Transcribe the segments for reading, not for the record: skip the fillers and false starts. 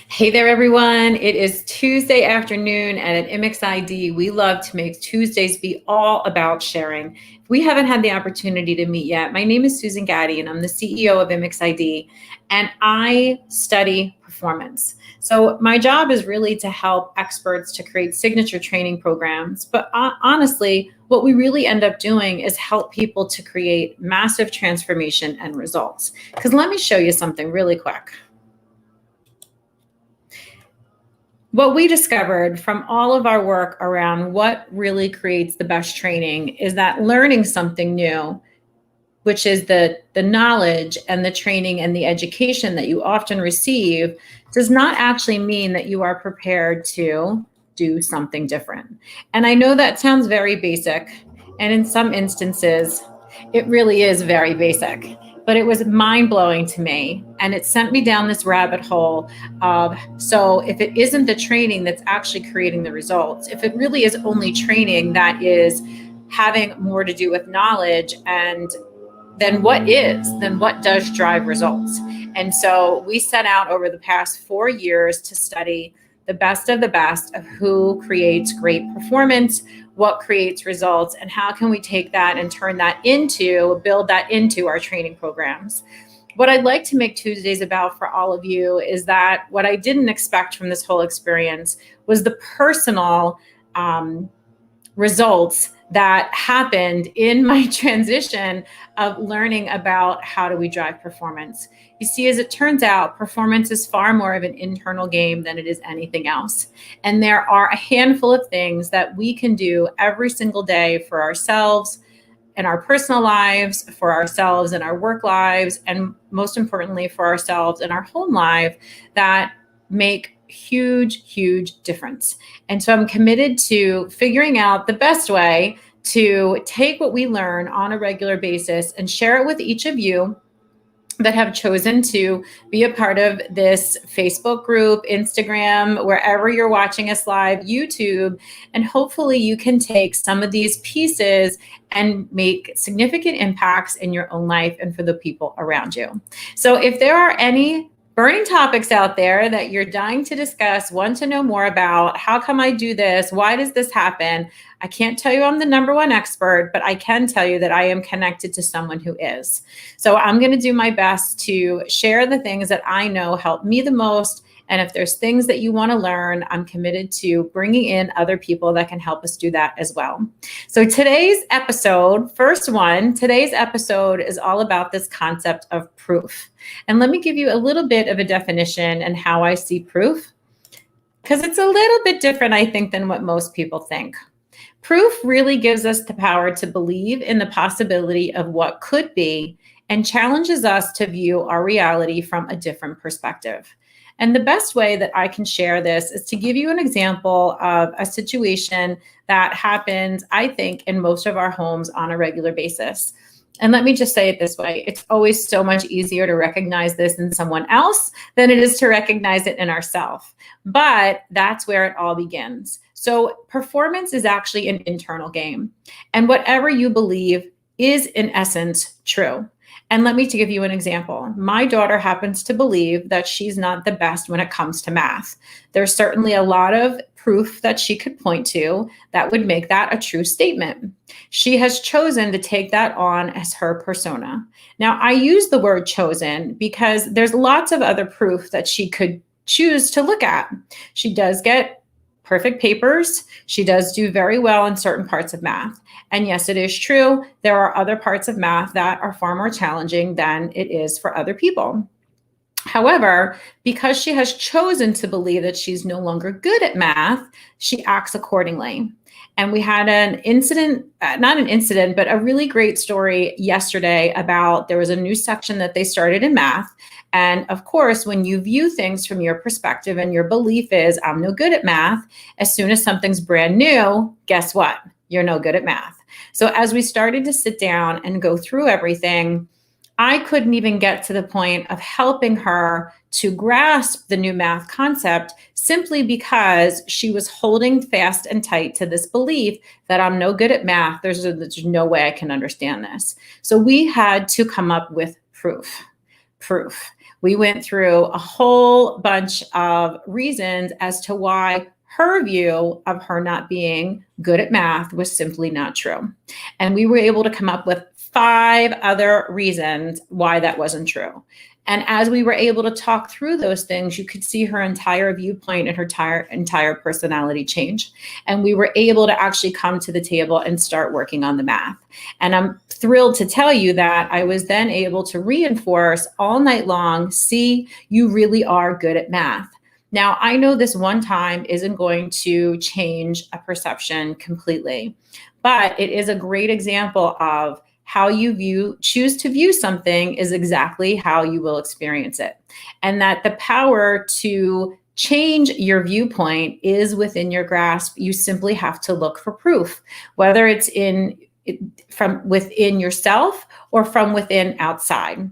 Hey there, everyone. It is Tuesday afternoon, and at MXID, we love to make Tuesdays be all about sharing. If we haven't had the opportunity to meet yet, my name is Susan Gaddy, and I'm the CEO of MXID, and I study performance. So my job is really to help experts to create signature training programs. But honestly, what we really end up doing is help people to create massive transformation and results. Because let me show you something really quick. What we discovered from all of our work around what really creates the best training is that learning something new, which is the knowledge and the training and the education that you often receive, does not actually mean that you are prepared to do something different. And I know that sounds very basic, and in some instances, it really is very basic, but it was mind blowing to me. And it sent me down this rabbit hole of, so if it isn't the training that's actually creating the results, if it really is only training that is having more to do with knowledge, and then what does drive results? And so we set out over the past 4 years to study the best of who creates great performance, what creates results, and how can we take that and build that into our training programs. What I'd like to make Tuesdays about for all of you is that what I didn't expect from this whole experience was the personal results that happened in my transition of learning about how do we drive performance. You see, as it turns out, performance is far more of an internal game than it is anything else. And there are a handful of things that we can do every single day for ourselves in our personal lives, for ourselves in our work lives, and most importantly, for ourselves in our home life that make huge difference. And so I'm committed to figuring out the best way to take what we learn on a regular basis and share it with each of you that have chosen to be a part of this Facebook group, Instagram, wherever you're watching us live, YouTube, and hopefully you can take some of these pieces and make significant impacts in your own life and for the people around you. So if there are any burning topics out there that you're dying to discuss, want to know more about, how come I do this? Why does this happen? I can't tell you I'm the number one expert, but I can tell you that I am connected to someone who is. So I'm going to do my best to share the things that I know help me the most. And if there's things that you want to learn, I'm committed to bringing in other people that can help us do that as well. So today's episode is all about this concept of proof. And let me give you a little bit of a definition and how I see proof, because it's a little bit different, I think, than what most people think. Proof really gives us the power to believe in the possibility of what could be and challenges us to view our reality from a different perspective. And the best way that I can share this is to give you an example of a situation that happens, I think, in most of our homes on a regular basis. And let me just say it this way. It's always so much easier to recognize this in someone else than it is to recognize it in ourselves. But that's where it all begins. So performance is actually an internal game. And whatever you believe is, in essence, true. And let me give you an example. My daughter happens to believe that she's not the best when it comes to math. There's certainly a lot of proof that she could point to that would make that a true statement. She has chosen to take that on as her persona. Now, I use the word chosen because there's lots of other proof that she could choose to look at. She does get perfect papers. She does do very well in certain parts of math. And yes, it is true. There are other parts of math that are far more challenging than it is for other people. However, because she has chosen to believe that she's no longer good at math, she acts accordingly. And we had an incident, not an incident, but a really great story yesterday about there was a new section that they started in math. And of course, when you view things from your perspective and your belief is, I'm no good at math, as soon as something's brand new, guess what? You're no good at math. So as we started to sit down and go through everything, I couldn't even get to the point of helping her to grasp the new math concept simply because she was holding fast and tight to this belief that I'm no good at math. There's no way I can understand this. So we had to come up with proof. We went through a whole bunch of reasons as to why her view of her not being good at math was simply not true. And we were able to come up with 5 other reasons why that wasn't true. And as we were able to talk through those things, you could see her entire viewpoint and her entire personality change. And we were able to actually come to the table and start working on the math. And I'm thrilled to tell you that I was then able to reinforce all night long, see, you really are good at math. Now, I know this one time isn't going to change a perception completely, but it is a great example of how you choose to view something is exactly how you will experience it. And that the power to change your viewpoint is within your grasp. You simply have to look for proof, whether it's from within yourself or from within outside.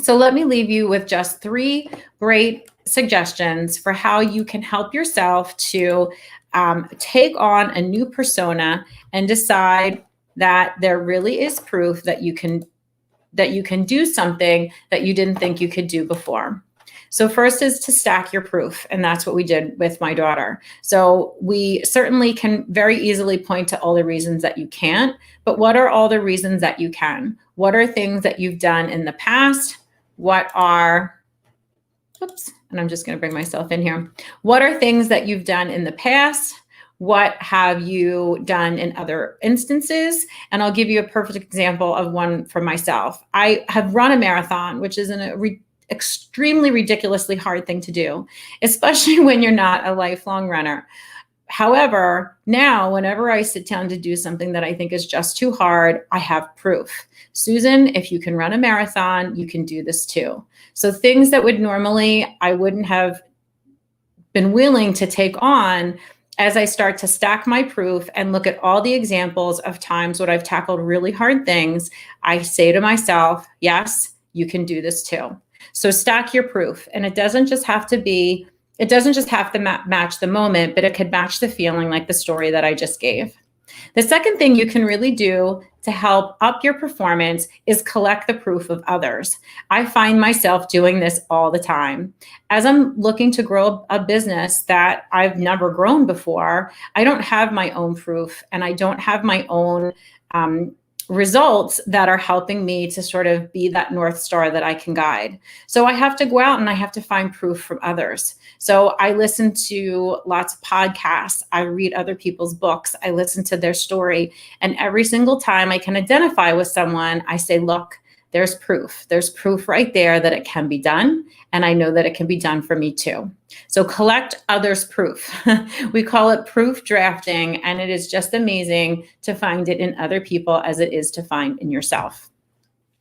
So let me leave you with just 3 great suggestions for how you can help yourself to take on a new persona and decide that there really is proof that you can do something that you didn't think you could do before. So first is to stack your proof, and that's what we did with my daughter. So we certainly can very easily point to all the reasons that you can't, but what are all the reasons that you can? What are things that you've done in the past? And I'm just going to bring myself in here. What are things that you've done in the past? What have you done in other instances? And I'll give you a perfect example of one for myself. I have run a marathon, which is an extremely ridiculously hard thing to do, especially when you're not a lifelong runner. However, now whenever I sit down to do something that I think is just too hard, I have proof. Susan, if you can run a marathon, you can do this too. So things that would normally I wouldn't have been willing to take on, as I start to stack my proof and look at all the examples of times when I've tackled really hard things, I say to myself, yes, you can do this too. So stack your proof. And it doesn't just have to match the moment, but it could match the feeling, like the story that I just gave. The second thing you can really do to help up your performance is collect the proof of others. I find myself doing this all the time. As I'm looking to grow a business that I've never grown before, I don't have my own proof and I don't have my own results that are helping me to sort of be that North Star that I can guide. So I have to go out and I have to find proof from others. So I listen to lots of podcasts. I read other people's books. I listen to their story. And every single time I can identify with someone, I say, look, there's proof. There's proof right there that it can be done. And I know that it can be done for me too. So collect others' proof. We call it proof drafting. And it is just amazing to find it in other people as it is to find in yourself.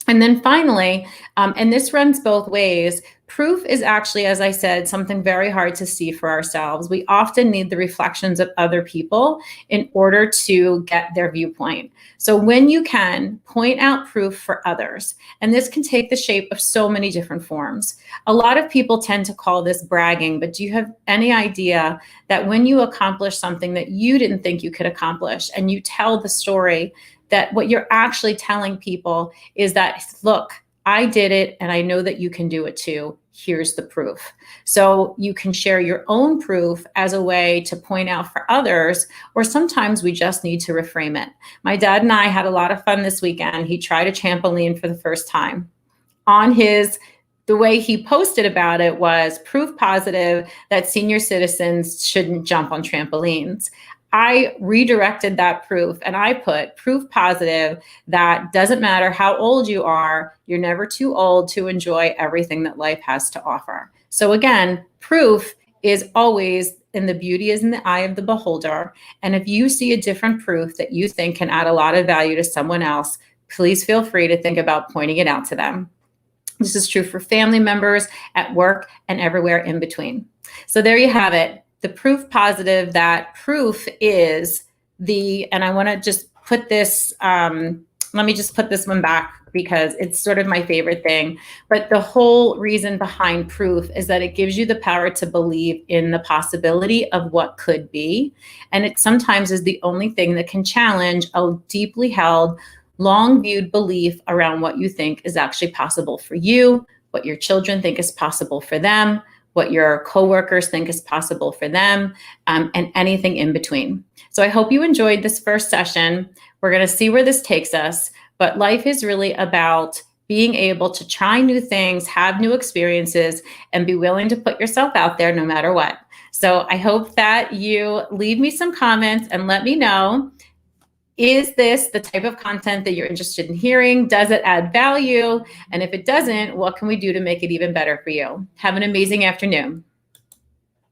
And then finally, and this runs both ways, proof is actually, as I said, something very hard to see for ourselves. We often need the reflections of other people in order to get their viewpoint. So when you can, point out proof for others. And this can take the shape of so many different forms. A lot of people tend to call this bragging, but do you have any idea that when you accomplish something that you didn't think you could accomplish and you tell the story, that what you're actually telling people is that, look, I did it and I know that you can do it too. Here's the proof. So you can share your own proof as a way to point out for others, or sometimes we just need to reframe it. My dad and I had a lot of fun this weekend. He tried a trampoline for the first time. The way he posted about it was proof positive that senior citizens shouldn't jump on trampolines. I redirected that proof and I put proof positive that doesn't matter how old you are, you're never too old to enjoy everything that life has to offer. So again, proof is always, and the beauty is in the eye of the beholder. And if you see a different proof that you think can add a lot of value to someone else, please feel free to think about pointing it out to them. This is true for family members, at work, and everywhere in between. So there you have it. The proof positive, that proof is and I want to just put this, let me just put this one back because it's sort of my favorite thing. But the whole reason behind proof is that it gives you the power to believe in the possibility of what could be. And it sometimes is the only thing that can challenge a deeply held, long viewed belief around what you think is actually possible for you, what your children think is possible for them, what your coworkers think is possible for them, and anything in between. So I hope you enjoyed this first session. We're going to see where this takes us, but life is really about being able to try new things, have new experiences, and be willing to put yourself out there no matter what. So I hope that you leave me some comments and let me know, is this the type of content that you're interested in hearing? Does it add value? And if it doesn't, what can we do to make it even better for you? Have an amazing afternoon.